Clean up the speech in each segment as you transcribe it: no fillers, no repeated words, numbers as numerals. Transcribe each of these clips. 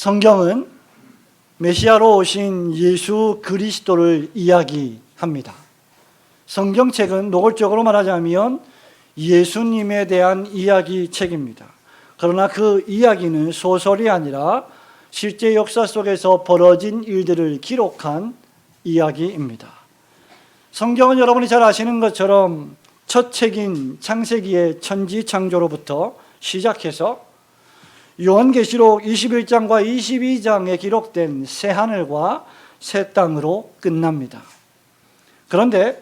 성경은 메시아로 오신 예수 그리스도를 이야기합니다. 성경책은 노골적으로 말하자면 예수님에 대한 이야기책입니다. 그러나 그 이야기는 소설이 아니라 실제 역사 속에서 벌어진 일들을 기록한 이야기입니다. 성경은 여러분이 잘 아시는 것처럼 첫 책인 창세기의 천지창조로부터 시작해서 요한계시록 21장과 22장에 기록된 새하늘과 새 땅으로 끝납니다. 그런데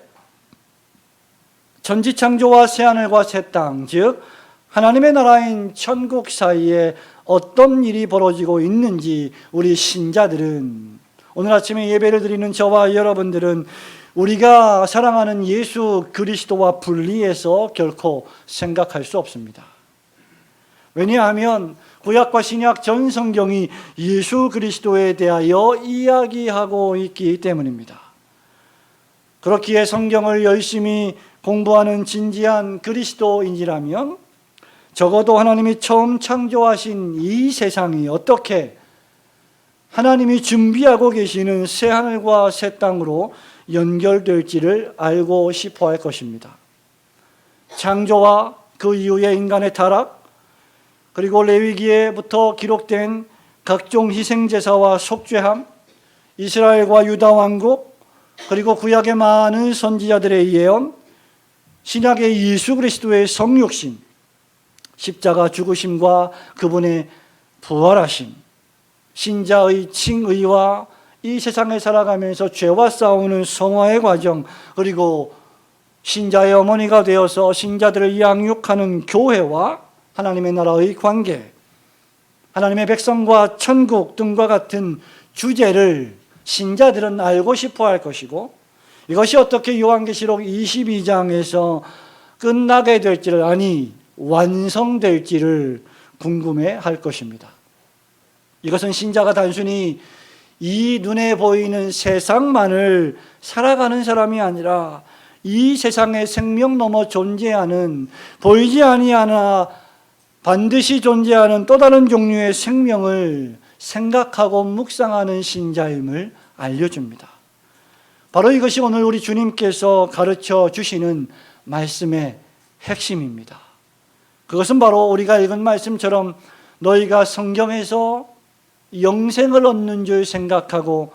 천지창조와 새하늘과 새 땅, 즉 하나님의 나라인 천국 사이에 어떤 일이 벌어지고 있는지 우리 신자들은, 오늘 아침에 예배를 드리는 저와 여러분들은 우리가 사랑하는 예수 그리스도와 분리해서 결코 생각할 수 없습니다. 왜냐하면 구약과 신약 전 성경이 예수 그리스도에 대하여 이야기하고 있기 때문입니다. 그렇기에 성경을 열심히 공부하는 진지한 그리스도인이라면 적어도 하나님이 처음 창조하신 이 세상이 어떻게 하나님이 준비하고 계시는 새 하늘과 새 땅으로 연결될지를 알고 싶어 할 것입니다. 창조와 그 이후의 인간의 타락, 그리고 레위기에부터 기록된 각종 희생제사와 속죄함, 이스라엘과 유다 왕국, 그리고 구약의 많은 선지자들의 예언, 신약의 예수 그리스도의 성육신, 십자가 죽으심과 그분의 부활하심, 신자의 칭의와 이 세상에 살아가면서 죄와 싸우는 성화의 과정, 그리고 신자의 어머니가 되어서 신자들을 양육하는 교회와 하나님의 나라의 관계, 하나님의 백성과 천국 등과 같은 주제를 신자들은 알고 싶어 할 것이고, 이것이 어떻게 요한계시록 22장에서 끝나게 될지를, 아니 완성될지를 궁금해 할 것입니다. 이것은 신자가 단순히 이 눈에 보이는 세상만을 살아가는 사람이 아니라 이 세상의 생명 넘어 존재하는, 보이지 아니하나 반드시 존재하는 또 다른 종류의 생명을 생각하고 묵상하는 신자임을 알려줍니다. 바로 이것이 오늘 우리 주님께서 가르쳐 주시는 말씀의 핵심입니다. 그것은 바로 우리가 읽은 말씀처럼 너희가 성경에서 영생을 얻는 줄 생각하고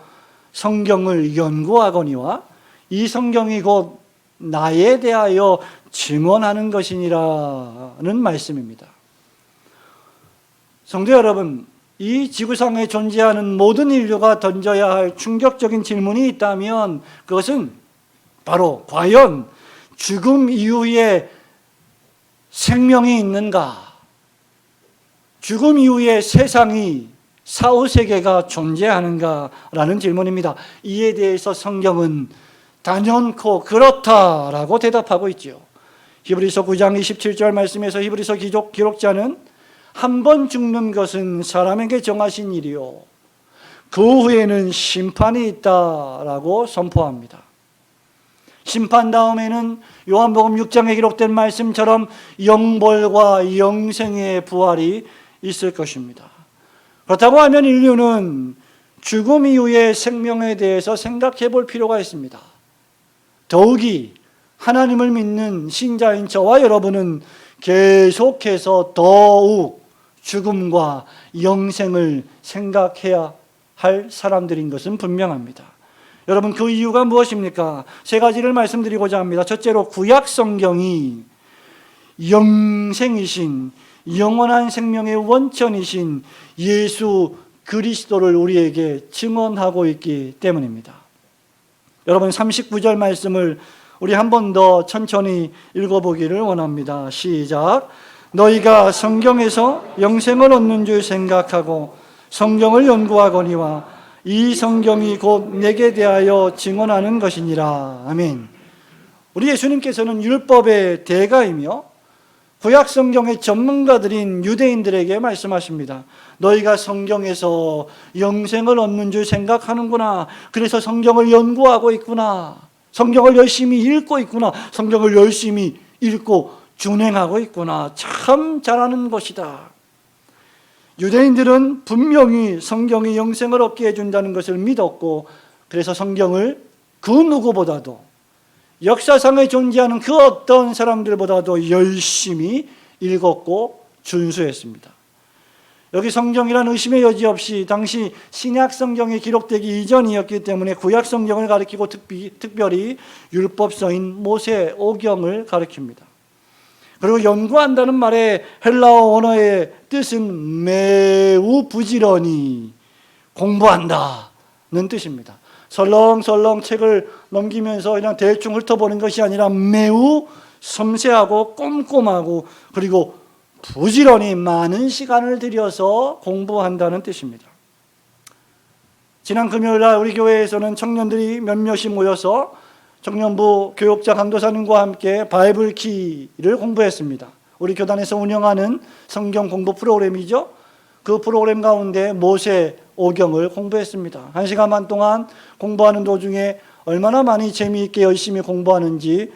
성경을 연구하거니와 이 성경이 곧 나에 대하여 증언하는 것이니라는 말씀입니다. 성도 여러분, 이 지구상에 존재하는 모든 인류가 던져야 할 충격적인 질문이 있다면 그것은 바로 과연 죽음 이후에 생명이 있는가? 죽음 이후에 세상이 사후세계가 존재하는가라는 질문입니다. 이에 대해서 성경은 단연코 그렇다라고 대답하고 있죠. 히브리서 9장 27절 말씀에서 히브리서 기록자는 한 번 죽는 것은 사람에게 정하신 일이요 그 후에는 심판이 있다라고 선포합니다. 심판 다음에는 요한복음 6장에 기록된 말씀처럼 영벌과 영생의 부활이 있을 것입니다. 그렇다고 하면 인류는 죽음 이후의 생명에 대해서 생각해 볼 필요가 있습니다. 더욱이 하나님을 믿는 신자인 저와 여러분은 계속해서 더욱 죽음과 영생을 생각해야 할 사람들인 것은 분명합니다. 여러분, 그 이유가 무엇입니까? 세 가지를 말씀드리고자 합니다. 첫째로 구약 성경이 영생이신, 영원한 생명의 원천이신 예수 그리스도를 우리에게 증언하고 있기 때문입니다. 여러분, 39절 말씀을 우리 한 번 더 천천히 읽어보기를 원합니다. 시작. 너희가 성경에서 영생을 얻는 줄 생각하고 성경을 연구하거니와 이 성경이 곧 내게 대하여 증언하는 것이니라. 아멘. 우리 예수님께서는 율법의 대가이며 구약 성경의 전문가들인 유대인들에게 말씀하십니다. 너희가 성경에서 영생을 얻는 줄 생각하는구나. 그래서 성경을 연구하고 있구나. 성경을 열심히 읽고 있구나. 성경을 열심히 읽고 준행하고 있구나. 참 잘하는 것이다. 유대인들은 분명히 성경이 영생을 얻게 해준다는 것을 믿었고, 그래서 성경을 그 누구보다도, 역사상에 존재하는 그 어떤 사람들보다도 열심히 읽었고 준수했습니다. 여기 성경이란 의심의 여지 없이 당시 신약 성경이 기록되기 이전이었기 때문에 구약 성경을 가리키고 특별히 율법서인 모세오경을 가리킵니다. 그리고 연구한다는 말의 헬라어 원어의 뜻은 매우 부지런히 공부한다는 뜻입니다. 설렁설렁 책을 넘기면서 그냥 대충 훑어보는 것이 아니라 매우 섬세하고 꼼꼼하고 그리고 부지런히 많은 시간을 들여서 공부한다는 뜻입니다. 지난 금요일날 우리 교회에서는 청년들이 몇몇이 모여서 청년부 교육자 강도사님과 함께 바이블키를 공부했습니다. 우리 교단에서 운영하는 성경 공부 프로그램이죠. 그 프로그램 가운데 모세오경을 공부했습니다. 1시간 반 동안 공부하는 도중에 얼마나 많이 재미있게 열심히 공부하는지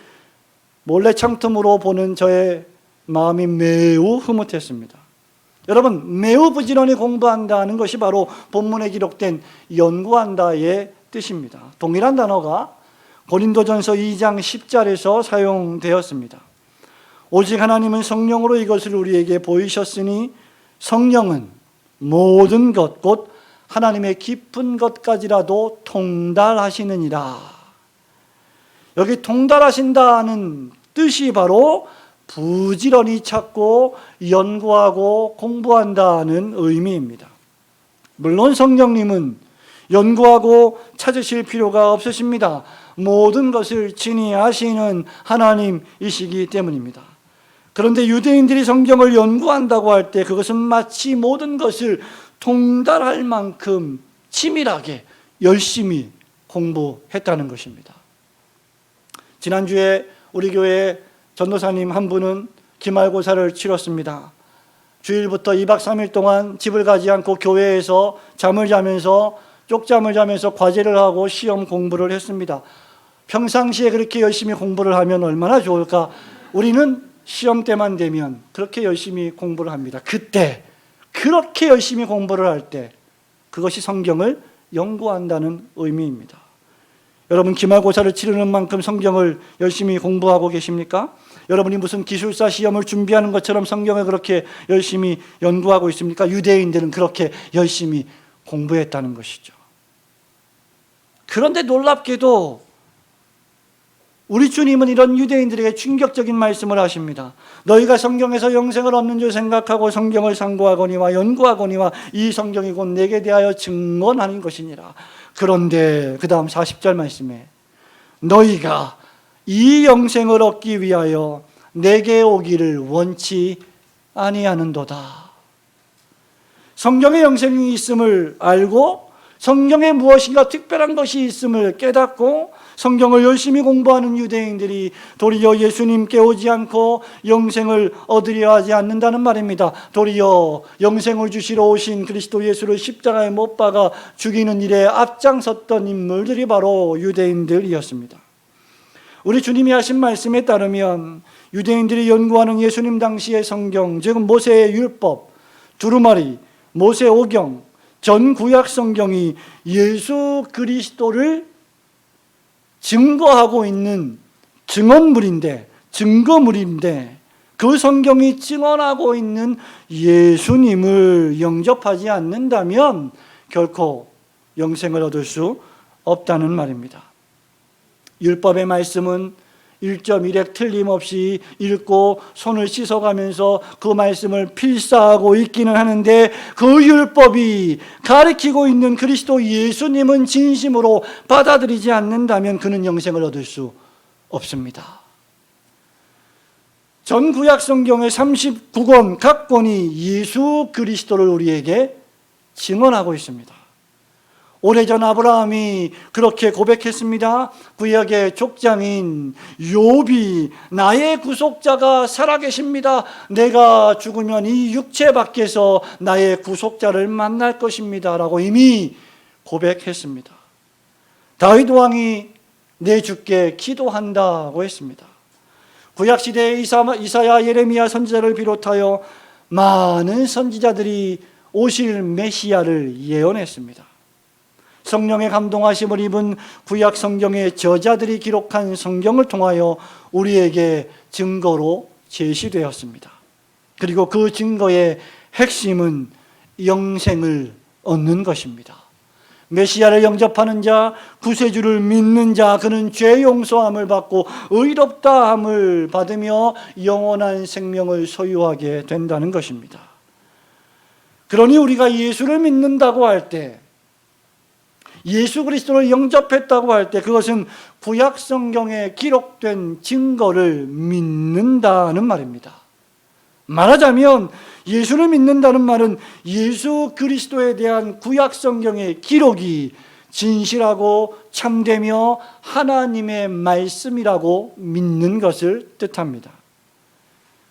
몰래 창틈으로 보는 저의 마음이 매우 흐뭇했습니다. 여러분, 매우 부지런히 공부한다는 것이 바로 본문에 기록된 연구한다의 뜻입니다. 동일한 단어가 고린도전서 2장 10절에서 사용되었습니다. 오직 하나님은 성령으로 이것을 우리에게 보이셨으니 성령은 모든 것 곧 하나님의 깊은 것까지라도 통달하시느니라. 여기 통달하신다는 뜻이 바로 부지런히 찾고 연구하고 공부한다는 의미입니다. 물론 성령님은 연구하고 찾으실 필요가 없으십니다. 모든 것을 친히 아시는 하나님이시기 때문입니다. 그런데 유대인들이 성경을 연구한다고 할 때 그것은 마치 모든 것을 통달할 만큼 치밀하게 열심히 공부했다는 것입니다. 지난주에 우리 교회 전도사님 한 분은 기말고사를 치렀습니다. 주일부터 2박 3일 동안 집을 가지 않고 교회에서 잠을 자면서 쪽잠을 자면서 과제를 하고 시험 공부를 했습니다. 평상시에 그렇게 열심히 공부를 하면 얼마나 좋을까? 우리는 시험 때만 되면 그렇게 열심히 공부를 합니다. 그때 그렇게 열심히 공부를 할 때 그것이 성경을 연구한다는 의미입니다. 여러분, 기말고사를 치르는 만큼 성경을 열심히 공부하고 계십니까? 여러분이 무슨 기술사 시험을 준비하는 것처럼 성경을 그렇게 열심히 연구하고 있습니까? 유대인들은 그렇게 열심히 공부했다는 것이죠. 그런데 놀랍게도 우리 주님은 이런 유대인들에게 충격적인 말씀을 하십니다. 너희가 성경에서 영생을 얻는 줄 생각하고 성경을 상고하거니와 연구하거니와 이 성경이 곧 내게 대하여 증언하는 것이니라. 그런데 그 다음 40절 말씀에 너희가 이 영생을 얻기 위하여 내게 오기를 원치 아니하는도다. 성경에 영생이 있음을 알고 성경에 무엇인가 특별한 것이 있음을 깨닫고 성경을 열심히 공부하는 유대인들이 도리어 예수님께 오지 않고 영생을 얻으려 하지 않는다는 말입니다. 도리어 영생을 주시러 오신 그리스도 예수를 십자가에 못 박아 죽이는 일에 앞장섰던 인물들이 바로 유대인들이었습니다. 우리 주님이 하신 말씀에 따르면 유대인들이 연구하는 예수님 당시의 성경, 즉 모세의 율법, 두루마리, 모세오경, 전 구약 성경이 예수 그리스도를 증거하고 있는 증거물인데 그 성경이 증언하고 있는 예수님을 영접하지 않는다면 결코 영생을 얻을 수 없다는 말입니다. 율법의 말씀은 1.1획 틀림없이 읽고 손을 씻어가면서 그 말씀을 필사하고 있기는 하는데 그 율법이 가리키고 있는 그리스도 예수님은 진심으로 받아들이지 않는다면 그는 영생을 얻을 수 없습니다. 전 구약 성경의 39권 각 권이 예수 그리스도를 우리에게 증언하고 있습니다. 오래전 아브라함이 그렇게 고백했습니다. 구약의 족장인 욥이 나의 구속자가 살아계십니다. 내가 죽으면 이 육체 밖에서 나의 구속자를 만날 것입니다 라고 이미 고백했습니다. 다윗 왕이 내 주께 기도한다고 했습니다. 구약시대의 이사야, 예레미야 선지자를 비롯하여 많은 선지자들이 오실 메시아를 예언했습니다. 성령의 감동하심을 입은 구약 성경의 저자들이 기록한 성경을 통하여 우리에게 증거로 제시되었습니다. 그리고 그 증거의 핵심은 영생을 얻는 것입니다. 메시아를 영접하는 자, 구세주를 믿는 자, 그는 죄 용서함을 받고 의롭다함을 받으며 영원한 생명을 소유하게 된다는 것입니다. 그러니 우리가 예수를 믿는다고 할 때, 예수 그리스도를 영접했다고 할 때 그것은 구약 성경에 기록된 증거를 믿는다는 말입니다. 말하자면 예수를 믿는다는 말은 예수 그리스도에 대한 구약 성경의 기록이 진실하고 참되며 하나님의 말씀이라고 믿는 것을 뜻합니다.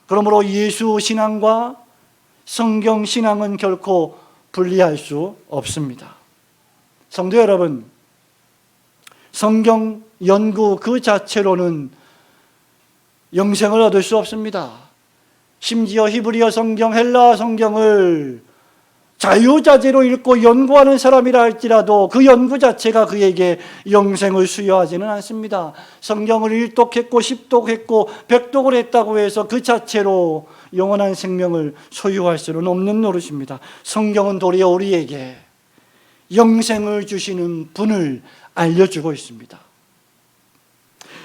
그러므로 예수 신앙과 성경 신앙은 결코 분리할 수 없습니다. 성도 여러분, 성경 연구 그 자체로는 영생을 얻을 수 없습니다. 심지어 히브리어 성경, 헬라어 성경을 자유자재로 읽고 연구하는 사람이라 할지라도 그 연구 자체가 그에게 영생을 수여하지는 않습니다. 성경을 1독했고 10독했고 100독을 했다고 해서 그 자체로 영원한 생명을 소유할 수는 없는 노릇입니다. 성경은 도리어 우리에게 영생을 주시는 분을 알려주고 있습니다.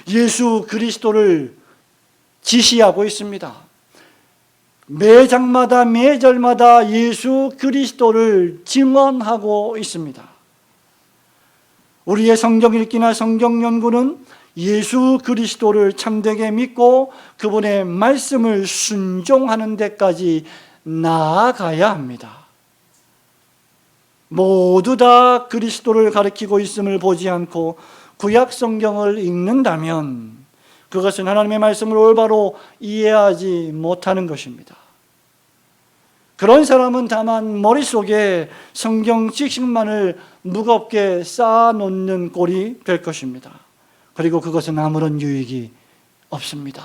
예수 그리스도를 지시하고 있습니다. 매 장마다 매절마다 예수 그리스도를 증언하고 있습니다. 우리의 성경 읽기나 성경 연구는 예수 그리스도를 참되게 믿고 그분의 말씀을 순종하는 데까지 나아가야 합니다. 모두 다 그리스도를 가리키고 있음을 보지 않고 구약 성경을 읽는다면 그것은 하나님의 말씀을 올바로 이해하지 못하는 것입니다. 그런 사람은 다만 머릿속에 성경 지식만을 무겁게 쌓아놓는 꼴이 될 것입니다. 그리고 그것은 아무런 유익이 없습니다.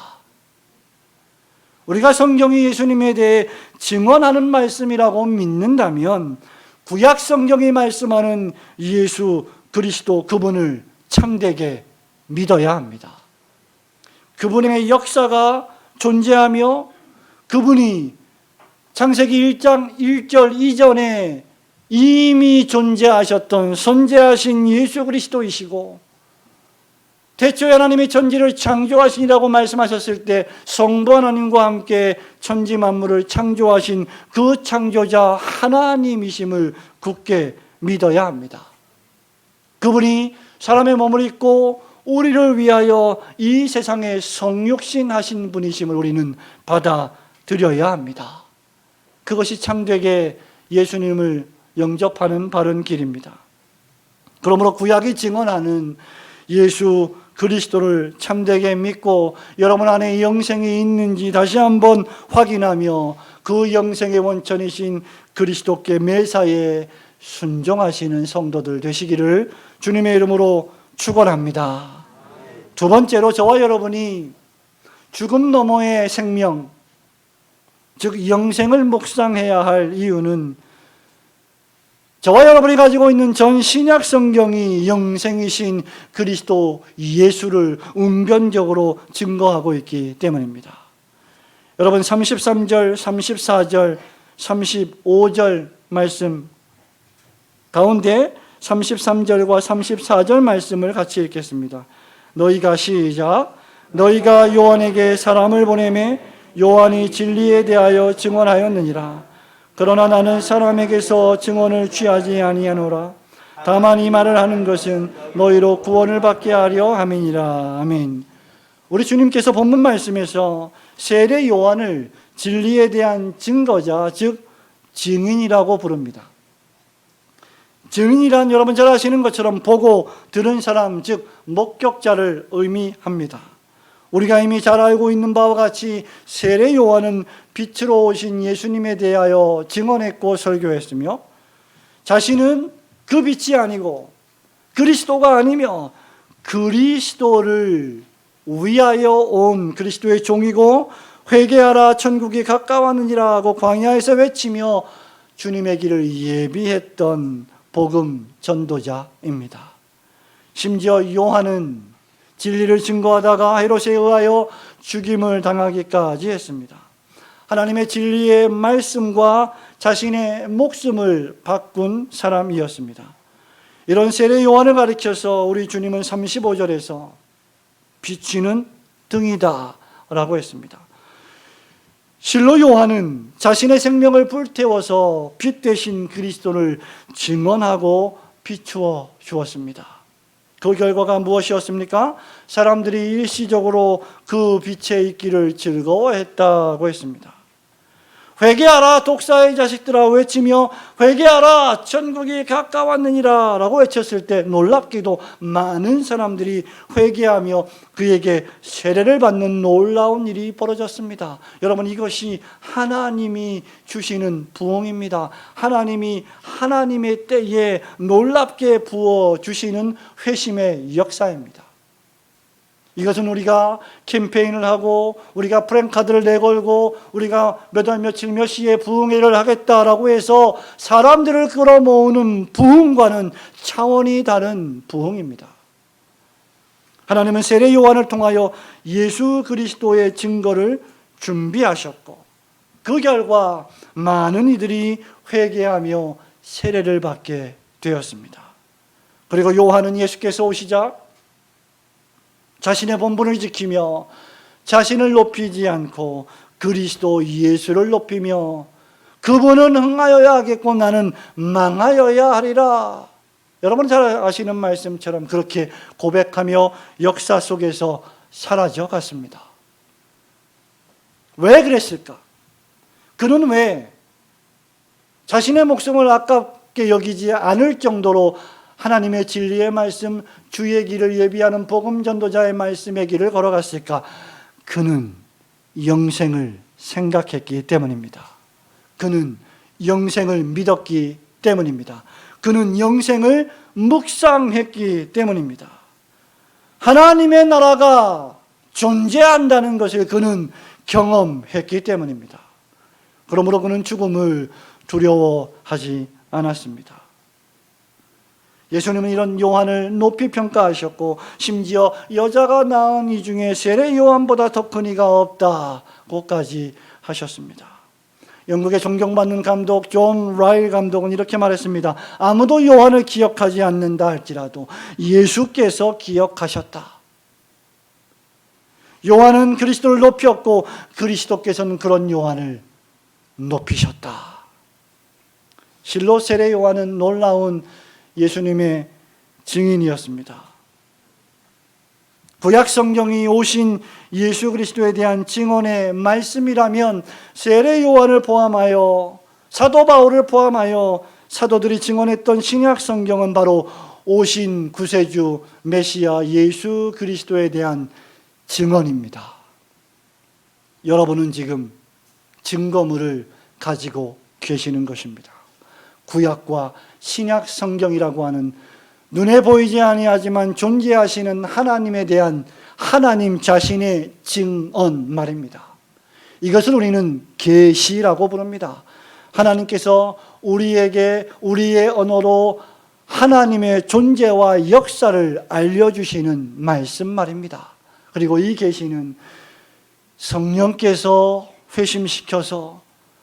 우리가 성경이 예수님에 대해 증언하는 말씀이라고 믿는다면 구약 성경이 말씀하는 예수 그리스도 그분을 참되게 믿어야 합니다. 그분의 역사가 존재하며 그분이 창세기 1장 1절 이전에 이미 존재하셨던 선재하신 예수 그리스도이시고 태초에 하나님이 천지를 창조하시니라고 말씀하셨을 때 성부 하나님과 함께 천지 만물을 창조하신 그 창조자 하나님이심을 굳게 믿어야 합니다. 그분이 사람의 몸을 입고 우리를 위하여 이 세상에 성육신 하신 분이심을 우리는 받아들여야 합니다. 그것이 참되게 예수님을 영접하는 바른 길입니다. 그러므로 구약이 증언하는 예수 그리스도를 참되게 믿고 여러분 안에 영생이 있는지 다시 한번 확인하며 그 영생의 원천이신 그리스도께 매사에 순종하시는 성도들 되시기를 주님의 이름으로 축원합니다. 두 번째로 저와 여러분이 죽음 너머의 생명, 즉 영생을 묵상해야 할 이유는 저와 여러분이 가지고 있는 전 신약 성경이 영생이신 그리스도 예수를 운변적으로 증거하고 있기 때문입니다. 여러분 33절, 34절, 35절 말씀 가운데 33절과 34절 말씀을 같이 읽겠습니다. 너희가 시작. 너희가 요한에게 사람을 보내매 요한이 진리에 대하여 증언하였느니라. 그러나 나는 사람에게서 증언을 취하지 아니하노라. 다만 이 말을 하는 것은 너희로 구원을 받게 하려 함이니라. 아멘. 우리 주님께서 본문 말씀에서 세례 요한을 진리에 대한 증거자, 즉 증인이라고 부릅니다. 증인이란 여러분 잘 아시는 것처럼 보고 들은 사람, 즉 목격자를 의미합니다. 우리가 이미 잘 알고 있는 바와 같이 세례 요한은 빛으로 오신 예수님에 대하여 증언했고 설교했으며 자신은 그 빛이 아니고 그리스도가 아니며 그리스도를 위하여 온 그리스도의 종이고 회개하라 천국이 가까웠느니라 하고 광야에서 외치며 주님의 길을 예비했던 복음 전도자입니다. 심지어 요한은 진리를 증거하다가 헤롯에 의하여 죽임을 당하기까지 했습니다. 하나님의 진리의 말씀과 자신의 목숨을 바꾼 사람이었습니다. 이런 세례 요한을 가리켜서 우리 주님은 35절에서 비추는 등이다 라고 했습니다. 실로 요한은 자신의 생명을 불태워서 빛 되신 그리스도를 증언하고 비추어 주었습니다. 그 결과가 무엇이었습니까? 사람들이 일시적으로 그 빛에 있기를 즐거워했다고 했습니다. 회개하라 독사의 자식들아 외치며 회개하라 천국이 가까웠느니라 라고 외쳤을 때 놀랍게도 많은 사람들이 회개하며 그에게 세례를 받는 놀라운 일이 벌어졌습니다. 여러분, 이것이 하나님이 주시는 부흥입니다. 하나님이 하나님의 때에 놀랍게 부어주시는 회심의 역사입니다. 이것은 우리가 캠페인을 하고 우리가 프랭카드를 내걸고 우리가 몇 월 며칠 몇 시에 부흥회를 하겠다라고 해서 사람들을 끌어모으는 부흥과는 차원이 다른 부흥입니다. 하나님은 세례 요한을 통하여 예수 그리스도의 증거를 준비하셨고 그 결과 많은 이들이 회개하며 세례를 받게 되었습니다. 그리고 요한은 예수께서 오시자 자신의 본분을 지키며 자신을 높이지 않고 그리스도 예수를 높이며 그분은 흥하여야 하겠고 나는 망하여야 하리라. 여러분 잘 아시는 말씀처럼 그렇게 고백하며 역사 속에서 사라져 갔습니다. 왜 그랬을까? 그는 왜 자신의 목숨을 아깝게 여기지 않을 정도로 하나님의 진리의 말씀, 주의 길을 예비하는 복음 전도자의 말씀의 길을 걸어갔을까? 그는 영생을 생각했기 때문입니다. 그는 영생을 믿었기 때문입니다. 그는 영생을 묵상했기 때문입니다. 하나님의 나라가 존재한다는 것을 그는 경험했기 때문입니다. 그러므로 그는 죽음을 두려워하지 않았습니다. 예수님은 이런 요한을 높이 평가하셨고 심지어 여자가 낳은 이 중에 세례 요한보다 더 큰 이가 없다고까지 하셨습니다. 영국의 존경받는 감독 존 라일 감독은 이렇게 말했습니다. 아무도 요한을 기억하지 않는다 할지라도 예수께서 기억하셨다. 요한은 그리스도를 높였고 그리스도께서는 그런 요한을 높이셨다. 실로 세례 요한은 놀라운 예수님의 증인이었습니다. 구약 성경이 오신 예수 그리스도에 대한 증언의 말씀이라면 세례 요한을 포함하여 사도 바울을 포함하여 사도들이 증언했던 신약 성경은 바로 오신 구세주 메시아 예수 그리스도에 대한 증언입니다. 여러분은 지금 증거물을 가지고 계시는 것입니다. 구약과 신약 성경이라고 하는 눈에 보이지 아니하지만 존재하시는 하나님에 대한 하나님 자신의 증언 말입니다. 이것을 우리는 계시라고 부릅니다. 하나님께서 우리에게 우리의 언어로 하나님의 존재와 역사를 알려주시는 말씀 말입니다. 그리고 이 계시는 성령께서 회심시켜서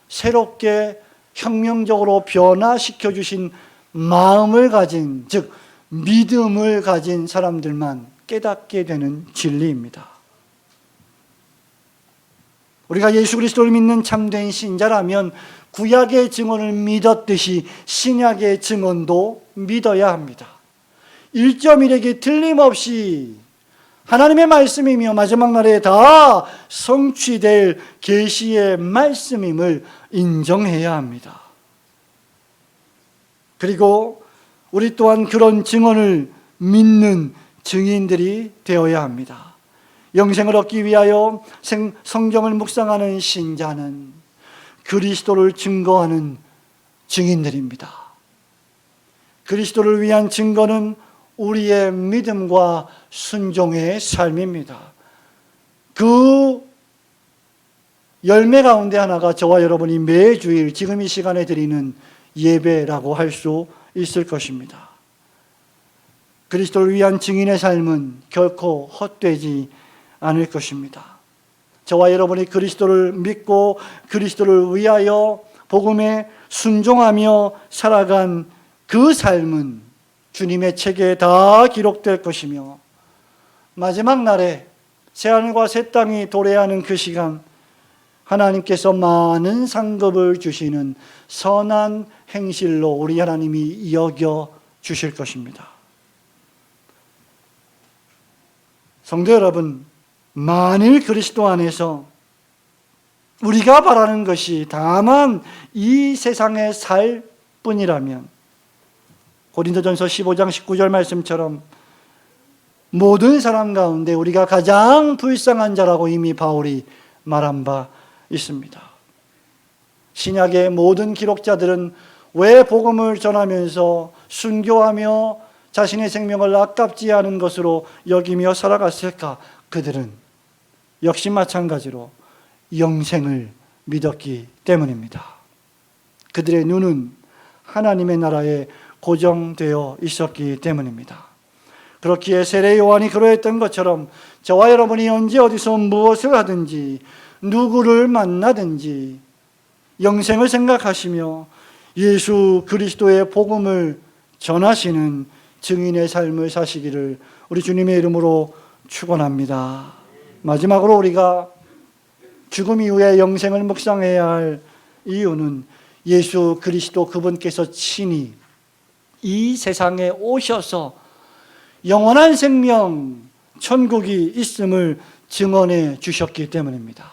새롭게 혁명적으로 변화시켜 주신 마음을 가진, 즉 믿음을 가진 사람들만 깨닫게 되는 진리입니다. 우리가 예수 그리스도를 믿는 참된 신자라면 구약의 증언을 믿었듯이 신약의 증언도 믿어야 합니다. 1.1에게 틀림없이 하나님의 말씀이며 마지막 날에 다 성취될 계시의 말씀임을 인정해야 합니다. 그리고 우리 또한 그런 증언을 믿는 증인들이 되어야 합니다. 영생을 얻기 위하여 성경을 묵상하는 신자는 그리스도를 증거하는 증인들입니다. 그리스도를 위한 증거는 우리의 믿음과 순종의 삶입니다. 그 열매 가운데 하나가 저와 여러분이 매주일 지금 이 시간에 드리는 예배라고 할 수 있을 것입니다. 그리스도를 위한 증인의 삶은 결코 헛되지 않을 것입니다. 저와 여러분이 그리스도를 믿고 그리스도를 위하여 복음에 순종하며 살아간 그 삶은 주님의 책에 다 기록될 것이며 마지막 날에 새하늘과 새 땅이 도래하는 그 시간, 하나님께서 많은 상급을 주시는 선한 행실로 우리 하나님이 여겨 주실 것입니다. 성도 여러분, 만일 그리스도 안에서 우리가 바라는 것이 다만 이 세상에 살 뿐이라면 고린도전서 15장 19절 말씀처럼 모든 사람 가운데 우리가 가장 불쌍한 자라고 이미 바울이 말한 바 있습니다. 신약의 모든 기록자들은 왜 복음을 전하면서 순교하며 자신의 생명을 아깝지 않은 것으로 여기며 살아갔을까? 그들은 역시 마찬가지로 영생을 믿었기 때문입니다. 그들의 눈은 하나님의 나라에 고정되어 있었기 때문입니다. 그렇기에 세례 요한이 그러했던 것처럼 저와 여러분이 언제 어디서 무엇을 하든지 누구를 만나든지 영생을 생각하시며 예수 그리스도의 복음을 전하시는 증인의 삶을 사시기를 우리 주님의 이름으로 축원합니다. 마지막으로 우리가 죽음 이후에 영생을 묵상해야 할 이유는 예수 그리스도 그분께서 친히 이 세상에 오셔서 영원한 생명, 천국이 있음을 증언해 주셨기 때문입니다.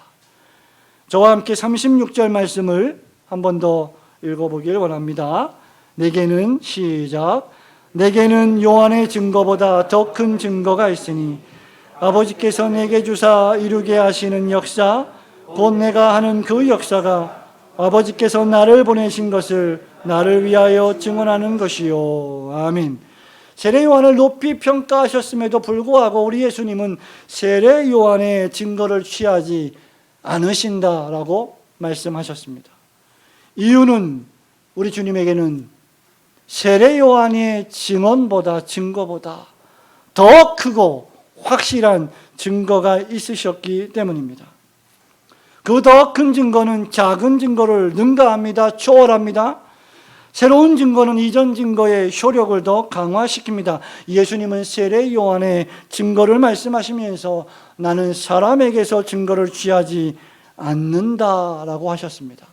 저와 함께 36절 말씀을 한 번 더 읽어보길 원합니다. 내게는 시작. 내게는 요한의 증거보다 더 큰 증거가 있으니 아버지께서 내게 주사 이루게 하시는 역사, 곧 내가 하는 그 역사가 아버지께서 나를 보내신 것을 나를 위하여 증언하는 것이요. 아멘. 세례 요한을 높이 평가하셨음에도 불구하고 우리 예수님은 세례 요한의 증거를 취하지 않으신다라고 말씀하셨습니다. 이유는 우리 주님에게는 세례 요한의 증거보다 더 크고 확실한 증거가 있으셨기 때문입니다. 그 더 큰 증거는 작은 증거를 능가합니다. 초월합니다. 새로운 증거는 이전 증거의 효력을 더 강화시킵니다. 예수님은 세례 요한의 증거를 말씀하시면서 나는 사람에게서 증거를 취하지 않는다라고 하셨습니다.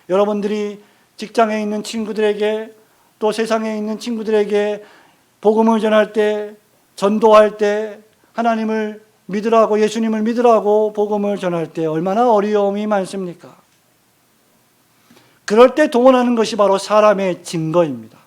여러분들이 직장에 있는 친구들에게 또 세상에 있는 친구들에게 복음을 전할 때, 전도할 때 하나님을 믿으라고, 예수님을 믿으라고 복음을 전할 때 얼마나 어려움이 많습니까? 그럴 때 동원하는 것이 바로 사람의 증거입니다.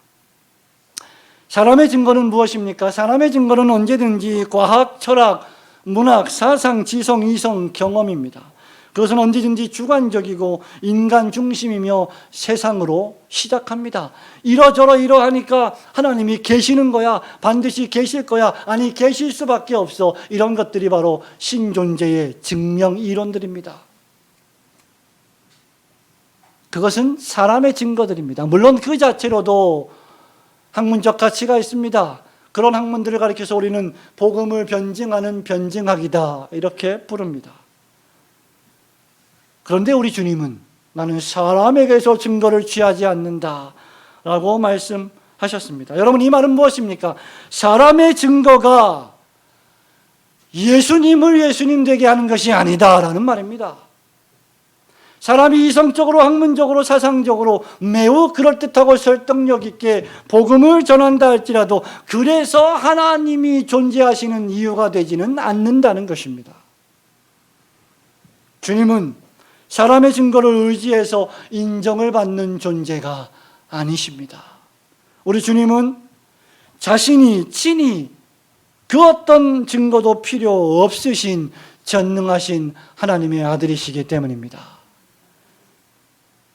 사람의 증거는 무엇입니까? 사람의 증거는 언제든지 과학, 철학, 문학, 사상, 지성, 이성, 경험입니다. 그것은 언제든지 주관적이고 인간 중심이며 세상으로 시작합니다. 이러저러 이러하니까 하나님이 계시는 거야, 반드시 계실 거야, 아니 계실 수밖에 없어. 이런 것들이 바로 신존재의 증명 이론들입니다. 그것은 사람의 증거들입니다. 물론 그 자체로도 학문적 가치가 있습니다. 그런 학문들을 가리켜서 우리는 복음을 변증하는 변증학이다 이렇게 부릅니다. 그런데 우리 주님은 나는 사람에게서 증거를 취하지 않는다 라고 말씀하셨습니다. 여러분, 이 말은 무엇입니까? 사람의 증거가 예수님을 예수님 되게 하는 것이 아니다라는 말입니다. 사람이 이성적으로, 학문적으로, 사상적으로 매우 그럴듯하고 설득력 있게 복음을 전한다 할지라도 그래서 하나님이 존재하시는 이유가 되지는 않는다는 것입니다. 주님은 사람의 증거를 의지해서 인정을 받는 존재가 아니십니다. 우리 주님은 자신이 친히 그 어떤 증거도 필요 없으신 전능하신 하나님의 아들이시기 때문입니다.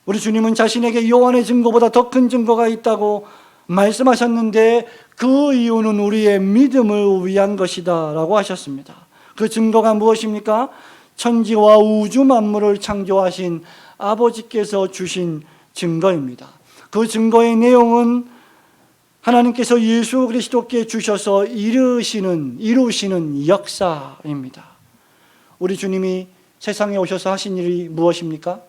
우리 주님은 자신에게 요한의 증거보다 더 큰 증거가 있다고 말씀하셨는데 그 이유는 우리의 믿음을 위한 것이다 라고 하셨습니다. 그 증거가 무엇입니까? 천지와 우주 만물을 창조하신 아버지께서 주신 증거입니다. 그 증거의 내용은 하나님께서 예수 그리스도께 주셔서 이루시는 역사입니다. 우리 주님이 세상에 오셔서 하신 일이 무엇입니까?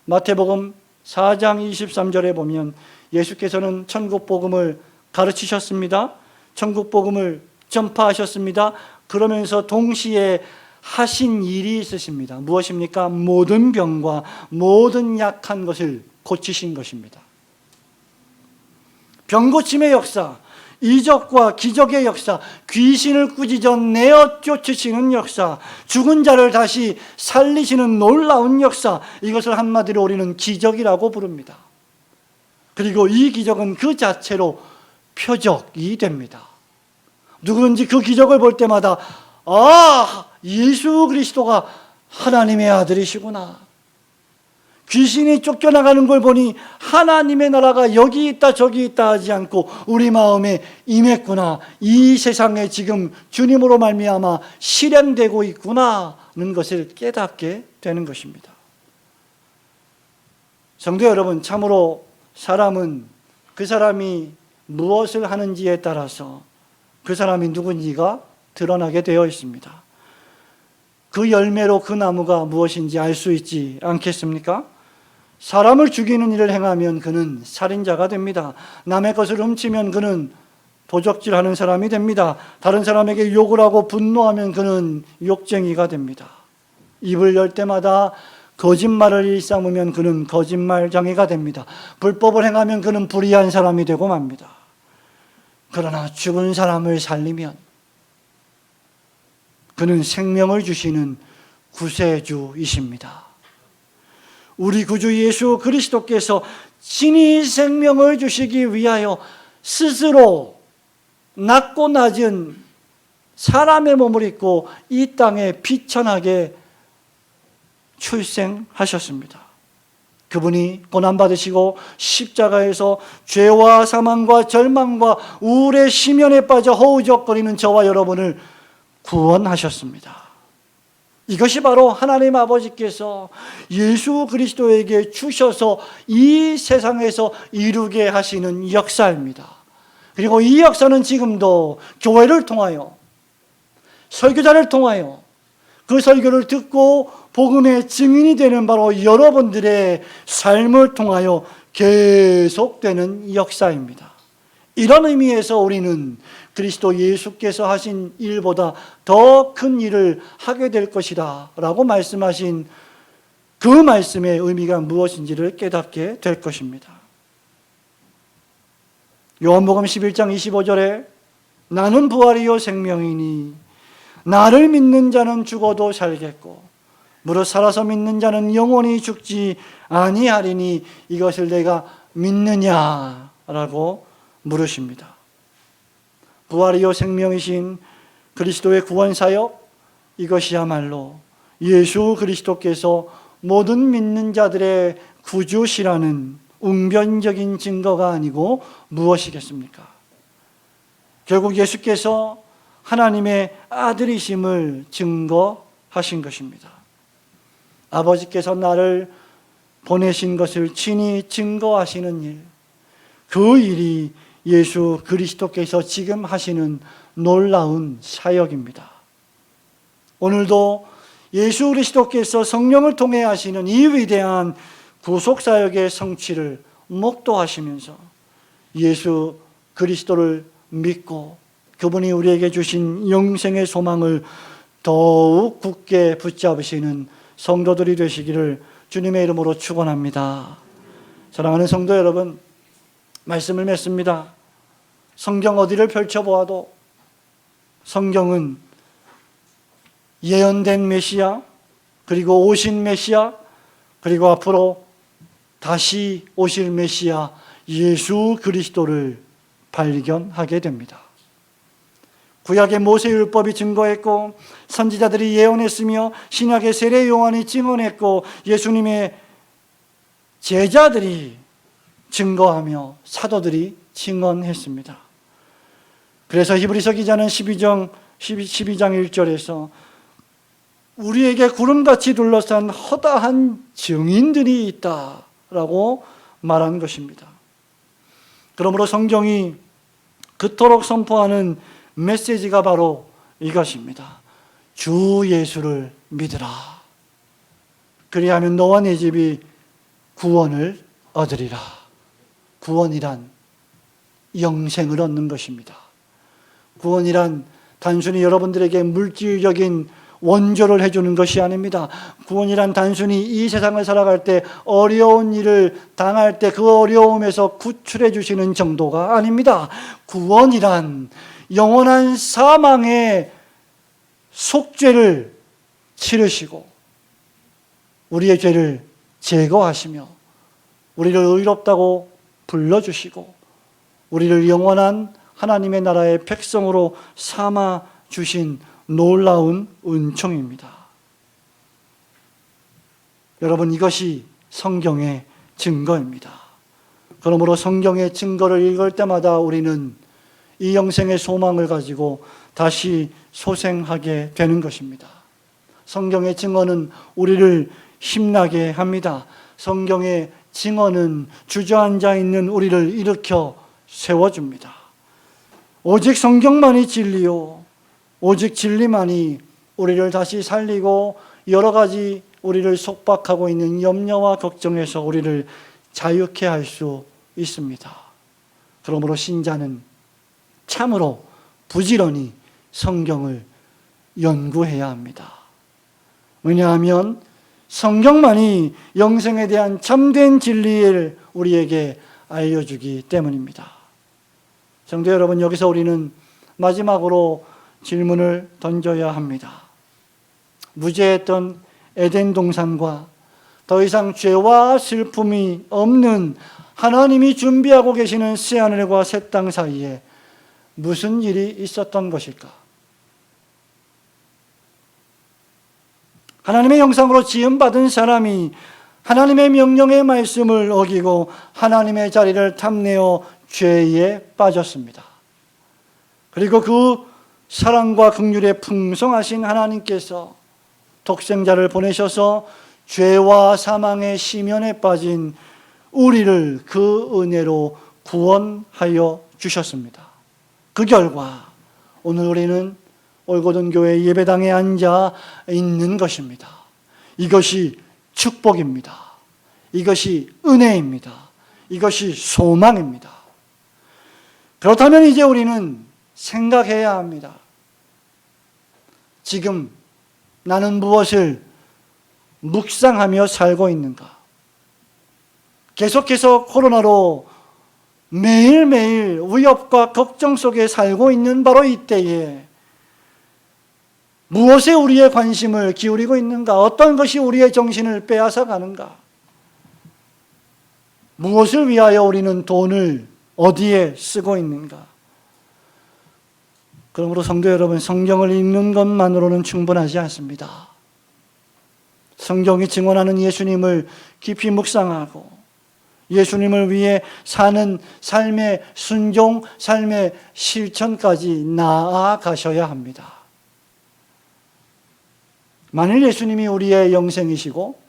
마태복음 4장 23절에 보면 예수께서는 천국 복음을 가르치셨습니다. 천국 복음을 전파하셨습니다. 그러면서 동시에 하신 일이 있으십니다. 무엇입니까? 모든 병과 모든 약한 것을 고치신 것입니다. 병고침의 역사, 이적과 기적의 역사, 귀신을 꾸짖어 내어 쫓으시는 역사, 죽은 자를 다시 살리시는 놀라운 역사, 이것을 한마디로 우리는 기적이라고 부릅니다. 그리고 이 기적은 그 자체로 표적이 됩니다. 누구든지 그 기적을 볼 때마다 예수 그리스도가 하나님의 아들이시구나. 귀신이 쫓겨나가는 걸 보니 하나님의 나라가 여기 있다 저기 있다 하지 않고 우리 마음에 임했구나. 이 세상에 지금 주님으로 말미암아 실현되고 있구나는 것을 깨닫게 되는 것입니다. 성도 여러분, 참으로 사람은 그 사람이 무엇을 하는지에 따라서 그 사람이 누군지가 드러나게 되어 있습니다. 그 열매로 그 나무가 무엇인지 알 수 있지 않겠습니까? 사람을 죽이는 일을 행하면 그는 살인자가 됩니다. 남의 것을 훔치면 그는 도적질하는 사람이 됩니다. 다른 사람에게 욕을 하고 분노하면 그는 욕쟁이가 됩니다. 입을 열 때마다 거짓말을 일삼으면 그는 거짓말장애가 됩니다. 불법을 행하면 그는 불의한 사람이 되고 맙니다. 그러나 죽은 사람을 살리면 그는 생명을 주시는 구세주이십니다. 우리 구주 예수 그리스도께서 친히 생명을 주시기 위하여 스스로 낮고 낮은 사람의 몸을 입고 이 땅에 비천하게 출생하셨습니다. 그분이 고난받으시고 십자가에서 죄와 사망과 절망과 우울의 심연에 빠져 허우적거리는 저와 여러분을 구원하셨습니다. 이것이 바로 하나님 아버지께서 예수 그리스도에게 주셔서 이 세상에서 이루게 하시는 역사입니다. 그리고 이 역사는 지금도 교회를 통하여, 설교자를 통하여, 그 설교를 듣고 복음의 증인이 되는 바로 여러분들의 삶을 통하여 계속되는 역사입니다. 이런 의미에서 우리는 그리스도 예수께서 하신 일보다 더 큰 일을 하게 될 것이다 라고 말씀하신 그 말씀의 의미가 무엇인지를 깨닫게 될 것입니다. 요한복음 11장 25절에 나는 부활이요 생명이니 나를 믿는 자는 죽어도 살겠고 무릇 살아서 믿는 자는 영원히 죽지 아니하리니 이것을 내가 믿느냐라고 물으십니다. 부활이요 생명이신 그리스도의 구원사역, 이것이야말로 예수 그리스도께서 모든 믿는 자들의 구주시라는 웅변적인 증거가 아니고 무엇이겠습니까? 결국 예수께서 하나님의 아들이심을 증거하신 것입니다. 아버지께서 나를 보내신 것을 친히 증거하시는 일, 그 일이 예수 그리스도께서 지금 하시는 놀라운 사역입니다. 오늘도 예수 그리스도께서 성령을 통해 하시는 이 위대한 구속사역의 성취를 목도하시면서 예수 그리스도를 믿고 그분이 우리에게 주신 영생의 소망을 더욱 굳게 붙잡으시는 성도들이 되시기를 주님의 이름으로 축원합니다. 사랑하는 성도 여러분, 말씀을 맺습니다. 성경 어디를 펼쳐보아도 성경은 예언된 메시아, 그리고 오신 메시아, 그리고 앞으로 다시 오실 메시아 예수 그리스도를 발견하게 됩니다. 구약의 모세율법이 증거했고 선지자들이 예언했으며 신약의 세례 요한이 증언했고 예수님의 제자들이 증거하며 사도들이 증언했습니다. 그래서 히브리서 기자는 12장 1절에서 우리에게 구름같이 둘러싼 허다한 증인들이 있다라고 말한 것입니다. 그러므로 성경이 그토록 선포하는 메시지가 바로 이것입니다. 주 예수를 믿으라. 그리하면 너와 네 집이 구원을 얻으리라. 구원이란 영생을 얻는 것입니다. 구원이란 단순히 여러분들에게 물질적인 원조를 해주는 것이 아닙니다. 구원이란 단순히 이 세상을 살아갈 때 어려운 일을 당할 때 그 어려움에서 구출해 주시는 정도가 아닙니다. 구원이란 영원한 사망의 속죄를 치르시고 우리의 죄를 제거하시며 우리를 의롭다고 불러주시고 우리를 영원한 하나님의 나라의 백성으로 삼아 주신 놀라운 은총입니다. 여러분, 이것이 성경의 증거입니다. 그러므로 성경의 증거를 읽을 때마다 우리는 이 영생의 소망을 가지고 다시 소생하게 되는 것입니다. 성경의 증언은 우리를 힘나게 합니다. 성경의 증언은 주저앉아 있는 우리를 일으켜 세워줍니다. 오직 성경만이 진리요, 오직 진리만이 우리를 다시 살리고 여러 가지 우리를 속박하고 있는 염려와 걱정에서 우리를 자유케 할 수 있습니다. 그러므로 신자는 참으로 부지런히 성경을 연구해야 합니다. 왜냐하면 성경만이 영생에 대한 참된 진리를 우리에게 알려주기 때문입니다. 성도 여러분, 여기서 우리는 마지막으로 질문을 던져야 합니다. 무죄했던 에덴 동산과 더 이상 죄와 슬픔이 없는 하나님이 준비하고 계시는 새하늘과 새 땅 사이에 무슨 일이 있었던 것일까? 하나님의 형상으로 지음받은 사람이 하나님의 명령의 말씀을 어기고 하나님의 자리를 탐내어 죄에 빠졌습니다. 그리고 그 사랑과 긍휼에 풍성하신 하나님께서 독생자를 보내셔서 죄와 사망의 심연에 빠진 우리를 그 은혜로 구원하여 주셨습니다. 그 결과 오늘 우리는 올고든교회 예배당에 앉아 있는 것입니다. 이것이 축복입니다. 이것이 은혜입니다. 이것이 소망입니다. 그렇다면 이제 우리는 생각해야 합니다. 지금 나는 무엇을 묵상하며 살고 있는가? 계속해서 코로나로 매일매일 위협과 걱정 속에 살고 있는 바로 이때에 무엇에 우리의 관심을 기울이고 있는가? 어떤 것이 우리의 정신을 빼앗아 가는가? 무엇을 위하여 우리는 돈을 어디에 쓰고 있는가? 그러므로 성도 여러분, 성경을 읽는 것만으로는 충분하지 않습니다. 성경이 증언하는 예수님을 깊이 묵상하고 예수님을 위해 사는 삶의 순종, 삶의 실천까지 나아가셔야 합니다. 만일 예수님이 우리의 영생이시고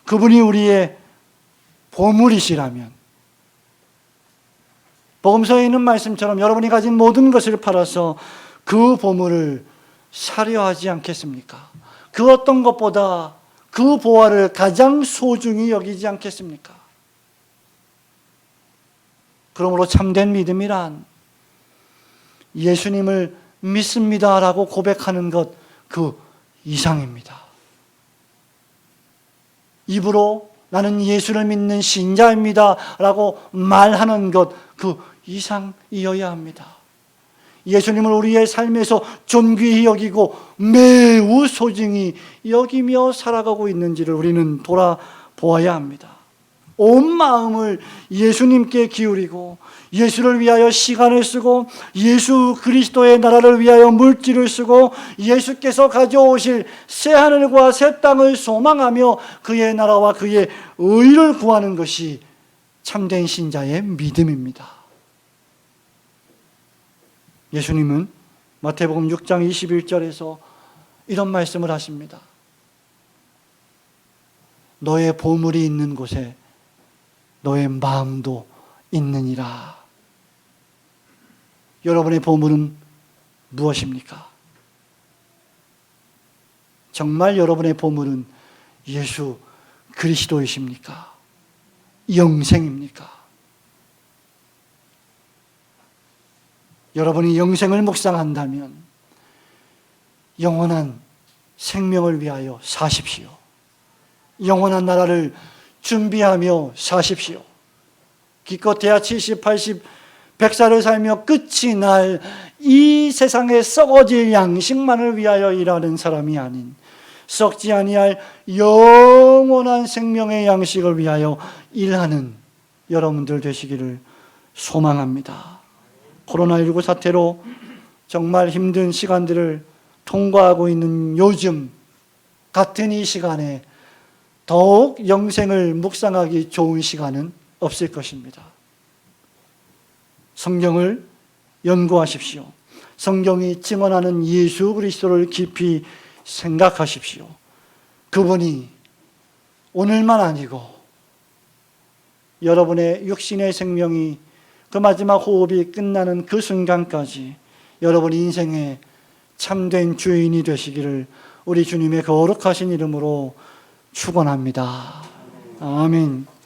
그분이 우리의 보물이시라면 복음서에 있는 말씀처럼 여러분이 가진 모든 것을 팔아서 그 보물을 사려 하지 않겠습니까? 그 어떤 것보다 그 보화를 가장 소중히 여기지 않겠습니까? 그러므로 참된 믿음이란 예수님을 믿습니다라고 고백하는 것 그 이상입니다. 입으로 나는 예수를 믿는 신자입니다 라고 말하는 것 그 이상이어야 합니다. 예수님을 우리의 삶에서 존귀히 여기고 매우 소중히 여기며 살아가고 있는지를 우리는 돌아보아야 합니다. 온 마음을 예수님께 기울이고 예수를 위하여 시간을 쓰고 예수 그리스도의 나라를 위하여 물질을 쓰고 예수께서 가져오실 새하늘과 새 땅을 소망하며 그의 나라와 그의 의를 구하는 것이 참된 신자의 믿음입니다. 예수님은 마태복음 6장 21절에서 이런 말씀을 하십니다. 너의 보물이 있는 곳에 너의 마음도 있느니라. 여러분의 보물은 무엇입니까? 정말 여러분의 보물은 예수 그리스도이십니까? 영생입니까? 여러분이 영생을 묵상한다면 영원한 생명을 위하여 사십시오. 영원한 나라를 준비하며 사십시오. 기껏해야 70, 80, 100살을 살며 끝이 날 이 세상에 썩어질 양식만을 위하여 일하는 사람이 아닌 썩지 아니할 영원한 생명의 양식을 위하여 일하는 여러분들 되시기를 소망합니다. 코로나19 사태로 정말 힘든 시간들을 통과하고 있는 요즘 같은 이 시간에 더욱 영생을 묵상하기 좋은 시간은 없을 것입니다. 성경을 연구하십시오. 성경이 증언하는 예수 그리스도를 깊이 생각하십시오. 그분이 오늘만 아니고 여러분의 육신의 생명이 그 마지막 호흡이 끝나는 그 순간까지 여러분 인생의 참된 주인이 되시기를 우리 주님의 거룩하신 이름으로 축원합니다. 아멘.